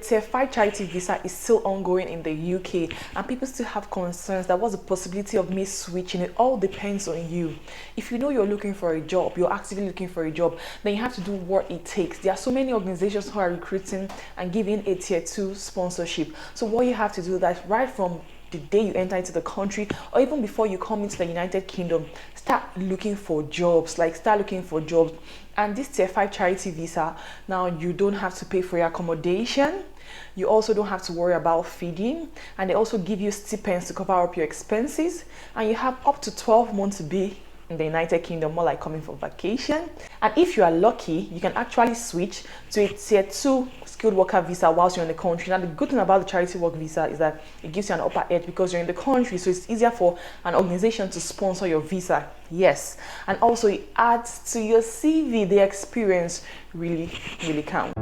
Tier 5 charity visa is still ongoing in the UK, and people still have concerns that what's the possibility of me switching. It all depends on you. If you know you're looking for a job, you're actively looking for a job, then you have to do what it takes. There are so many organizations who are recruiting and giving a tier 2 sponsorship. So what you have to do, that right from the day you enter into the country, or even before you come into the United Kingdom, start looking for jobs. And this tier 5 charity visa, now you don't have to pay for your accommodation, you also don't have to worry about feeding, and they also give you stipends to cover up your expenses, and you have up to 12 months to be in the United Kingdom, more like coming for vacation. And if you are lucky, you can actually switch to a tier 2 skilled worker visa whilst you're in the country. Now, the good thing about the charity work visa is that it gives you an upper edge because you're in the country, so it's easier for an organization to sponsor your visa. Yes, and also it adds to your CV. The experience really counts.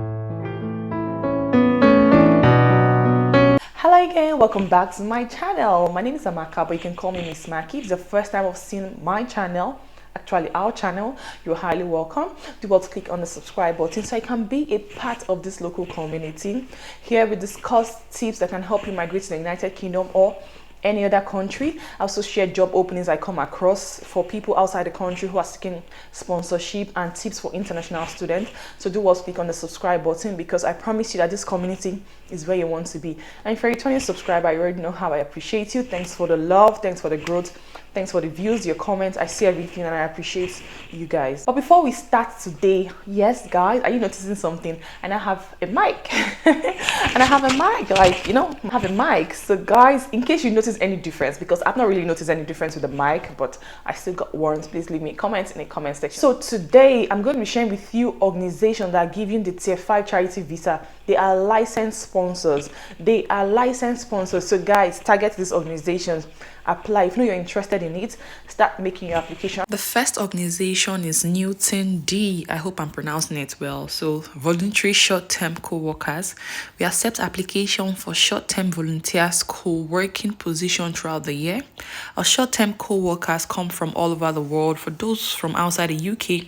Hello again, welcome back to my channel. My name is Amaka, but you can call me Miss Maki. If it's the first time of seeing my channel, actually our channel, you're highly welcome. Do well to click on the subscribe button so I can be a part of this local community. Here we discuss tips that can help you migrate to the United Kingdom or any other country. I also share job openings I come across for people outside the country who are seeking sponsorship, and tips for international students. So do well to click on the subscribe button, because I promise you that this community is where you want to be. And if you're a returning subscriber, you already know how I appreciate you. Thanks for the love, thanks for the growth, thanks for the views, your comments. I see everything and I appreciate you guys. But before we start today, yes guys, are you noticing something? And I have a mic. And I have a mic, like, you know, I have a mic. So guys, in case you notice any difference, because I've not really noticed any difference with the mic, but I still got warrants, please leave me a comment in the comment section. So today I'm going to be sharing with you organizations that are giving the tier 5 charity visa. They are licensed sponsors. So guys, target these organizations, apply. If you know you're interested in it, start making your application. The first organization is Newton D. I hope I'm pronouncing it well. So voluntary short-term co-workers. We accept application for short-term volunteers co-working position throughout the year. Our short-term co-workers come from all over the world. For those from outside the UK,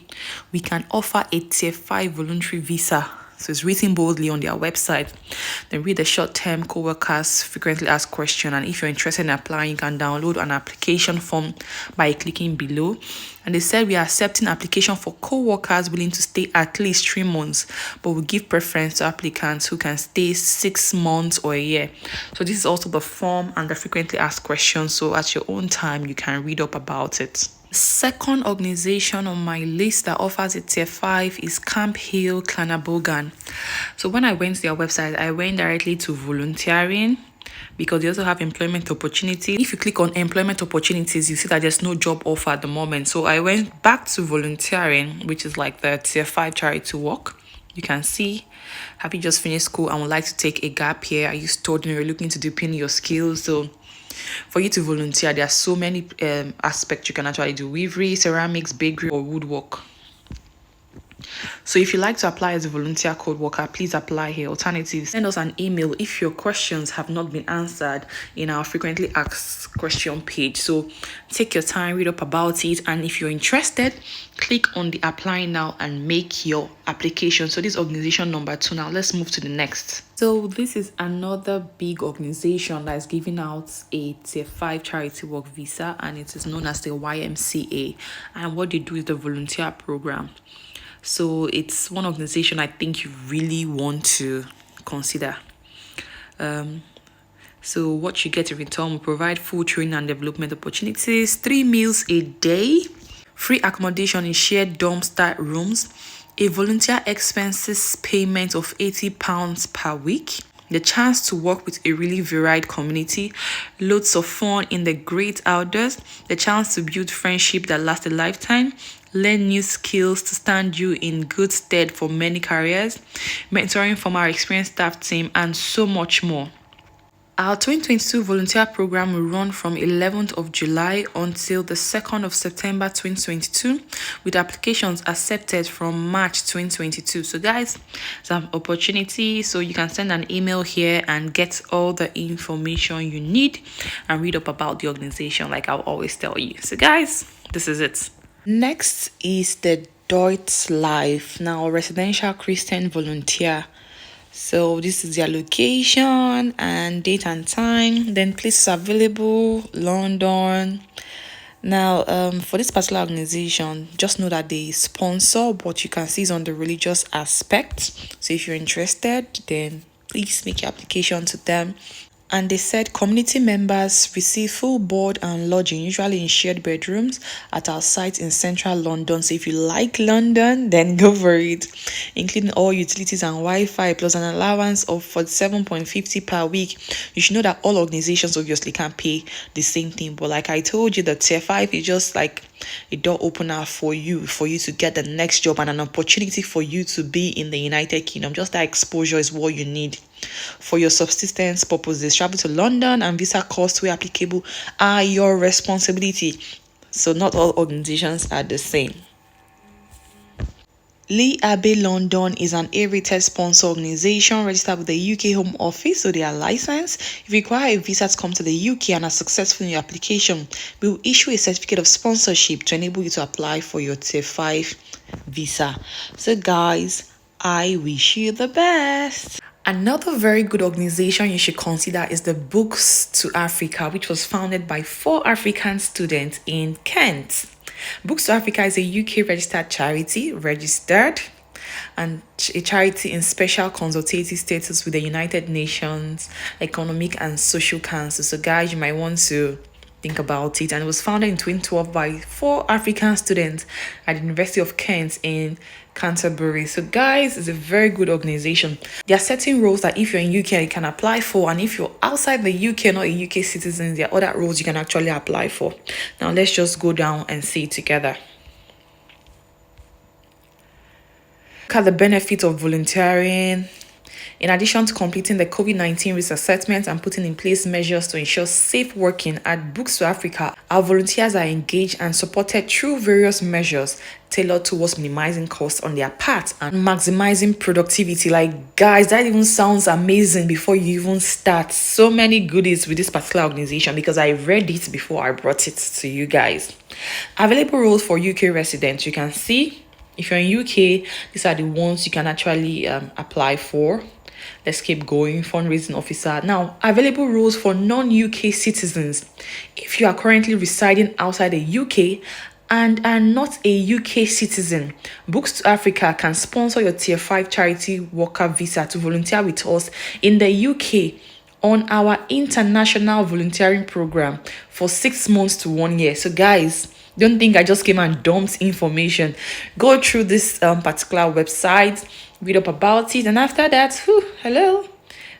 we can offer a tier 5 voluntary visa. So it's written boldly on their website. Then read the short-term co-workers frequently asked question, and if you're interested in applying, you can download an application form by clicking below. And they said we are accepting application for co-workers willing to stay at least 3 months, but we give preference to applicants who can stay 6 months or a year. So this is also the form and the frequently asked questions, so at your own time you can read up about it. Second organization on my list that offers a tier 5 is Camp Hill Clanabogan. So when I went to their website, I went directly to volunteering, because they also have employment opportunity. If you click on employment opportunities, you see that there's no job offer at the moment. So I went back to volunteering, which is like the tier 5 charity work. You can see, have you just finished school and would like to take a gap year? Are you studying or looking to deepen your skills? So for you to volunteer, there are so many aspects you can actually do: weavery, ceramics, bakery, or woodwork. So if you like to apply as a volunteer code worker, please apply here. Alternatives, send us an email if your questions have not been answered in our frequently asked question page. So take your time, read up about it, and if you're interested, click on the apply now and make your application. So this is organization number 2. Now let's move to the next. So this is another big organization that is giving out a tier 5 charity work visa, and it is known as the YMCA. And what they do is the volunteer program. So it's one organization I think you really want to consider. So what you get in return: we provide full training and development opportunities, 3 meals a day, free accommodation in shared dumpster rooms, a volunteer expenses payment of £80 per week, the chance to work with a really varied community, loads of fun in the great outdoors, the chance to build friendship that lasts a lifetime, learn new skills to stand you in good stead for many careers, mentoring from our experienced staff team, and so much more. Our 2022 volunteer program will run from 11th of July until the 2nd of September 2022, with applications accepted from March 2022. So guys, it's an opportunity. So you can send an email here and get all the information you need and read up about the organization, like I'll always tell you. So guys, this is it. Next is the Deutsch Life. Now, residential Christian volunteer. So this is their location and date and time. Then places available, London. Now, for this particular organization, just know that they sponsor, but you can see it's on the religious aspect. So if you're interested, then please make your application to them. And they said community members receive full board and lodging, usually in shared bedrooms at our site in central London. So if you like London, then go for it, including all utilities and Wi-Fi plus an allowance of 47.50 per week. You should know that all organizations obviously can't pay the same thing, but like I told you, the tier 5 is just like a door opener for you to get the next job and an opportunity for you to be in the United Kingdom. Just that exposure is what you need for your subsistence purposes. Travel to London and visa costs where applicable are your responsibility. So not all organizations are the same. Lee Abbey London is an A-rated sponsor organization registered with the UK Home Office, so they are licensed. If you require a visa to come to the UK and are successful in your application, we will issue a certificate of sponsorship to enable you to apply for your Tier 5 visa. So guys, I wish you the best. Another very good organization you should consider is the Books to Africa, which was founded by 4 African students in Kent. Books to Africa is a UK registered charity, and a charity in special consultative status with the United Nations Economic and Social Council. So guys, you might want to think about it. And it was founded in 2012 by 4 African students at the University of Kent in Canterbury. So guys, it's a very good organization. There are certain roles that if you're in UK you can apply for, and if you're outside the UK, not a UK citizen, there are other roles you can actually apply for. Now let's just go down and see it together. Look at the benefits of volunteering. In addition to completing the COVID-19 risk assessment and putting in place measures to ensure safe working at Books to Africa, our volunteers are engaged and supported through various measures tailored towards minimizing costs on their part and maximizing productivity. Like guys, that even sounds amazing before you even start. So many goodies with this particular organization because I read it before I brought it to you guys. Available roles for UK residents. You can see if you're in UK, these are the ones you can actually apply for. Let's keep going. Fundraising officer. Now, available roles for non-UK citizens. If you are currently residing outside the UK and are not a UK citizen, Books to Africa can sponsor your Tier 5 charity worker visa to volunteer with us in the UK on our international volunteering program for 6 months to 1 year. So guys, don't think I just came and dumped information. Go through this particular website, read up about it, and after that,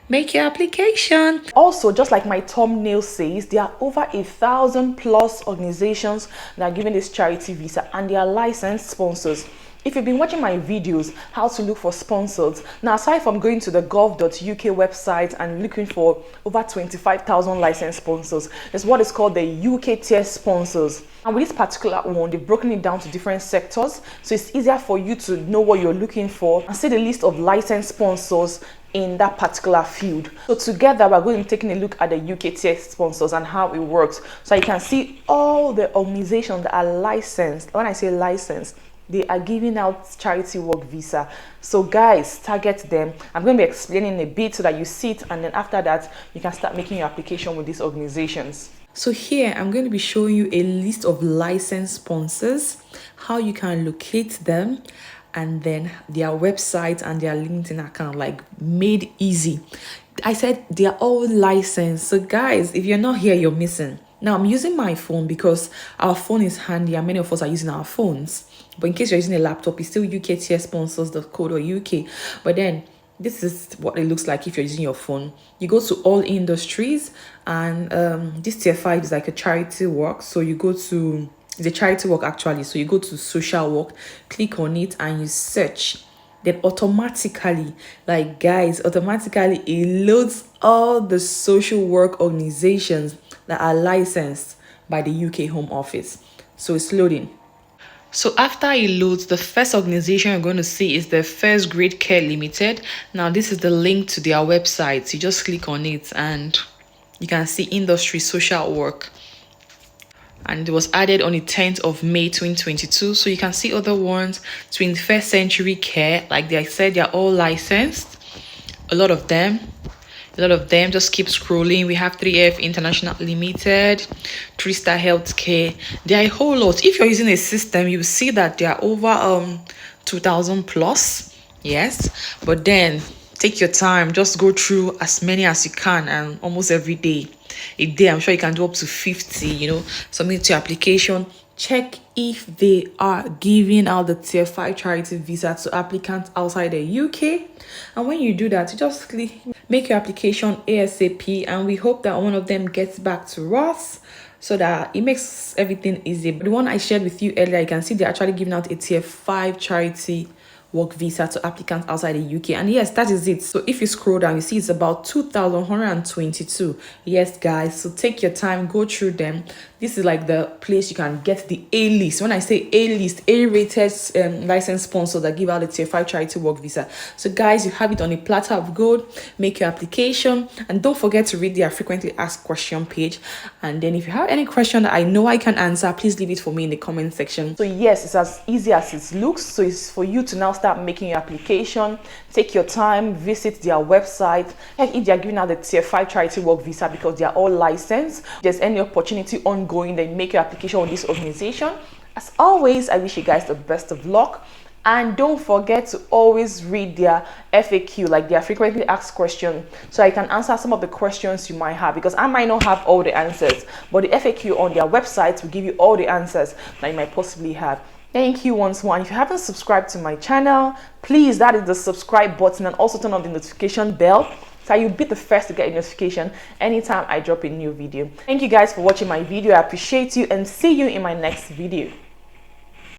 make your application. Also, just like my thumbnail says, there are over 1,000+ organizations that are giving this charity visa, and they are licensed sponsors. If you've been watching my videos, how to look for sponsors, now aside from going to the gov.uk website and looking for over 25,000 licensed sponsors, there's what is called the UK tier sponsors. And with this particular one, they've broken it down to different sectors, so it's easier for you to know what you're looking for and see the list of licensed sponsors in that particular field. So together we're going to be taking a look at the UK tier sponsors and how it works, so you can see all the organizations that are licensed. When I say licensed, they are giving out charity work visa. So guys, target them. I'm going to be explaining a bit so that you see it, and then after that you can start making your application with these organizations. So here I'm going to be showing you a list of licensed sponsors, how you can locate them, and then their website and their LinkedIn account, like made easy. I said they are all licensed. So guys, if you're not here, you're missing. Now I'm using my phone because our phone is handy and many of us are using our phones. But in case you're using a laptop, it's still ukTiersponsors.co.uk. But then this is what it looks like if you're using your phone. You go to all industries, and this tier 5 is like a charity work. So you go to the charity work actually. So you go to social work, click on it, and you search. Then automatically, like guys, automatically it loads all the social work organizations that are licensed by the UK Home Office. So it's loading. So after it loads, the first organization you're going to see is the First Grade Care Limited. Now this is the link to their website. You just click on it and you can see industry social work. And it was added on the 10th of May 2022. So you can see other ones, 21st Century Care, like I said, they're all licensed. a lot of them. Just keep scrolling. We have 3F International Limited, 3-Star Healthcare. There are a whole lot. If you're using a system, you see that there are over 2,000 plus. Yes, but then take your time, just go through as many as you can, and almost every day a day I'm sure you can do up to 50. Submit to your application. Check if they are giving out the tier 5 charity visa to applicants outside the UK. And when you do that, you just make your application ASAP, and we hope that one of them gets back to us so that it makes everything easy. But the one I shared with you earlier, you can see they're actually giving out a tier 5 charity work visa to applicants outside the UK. And yes, that is it. So if you scroll down, you see it's about 2,122. Yes, guys, so take your time, go through them. This is like the place you can get the A-list. When I say A-list, A-rated licensed sponsors that give out the tier 5 charity work visa. So guys, you have it on a platter of gold. Make your application, and don't forget to read their frequently asked question page. And then if you have any question that I know I can answer, please leave it for me in the comment section. So yes, it's as easy as it looks. So it's for you to now start making your application. Take your time, visit their website. Like if they are giving out the tier 5 charity work visa because they are all licensed, if there's any opportunity ongoing, then make your application with this organization. As always, I wish you guys the best of luck. And don't forget to always read their FAQ, like their frequently asked question, so I can answer some of the questions you might have, because I might not have all the answers, but the FAQ on their website will give you all the answers that you might possibly have. Thank you once more. And if you haven't subscribed to my channel, please, that is the subscribe button, and also turn on the notification bell so you'll be the first to get a notification anytime I drop a new video. Thank you guys for watching my video. I appreciate you, and see you in my next video.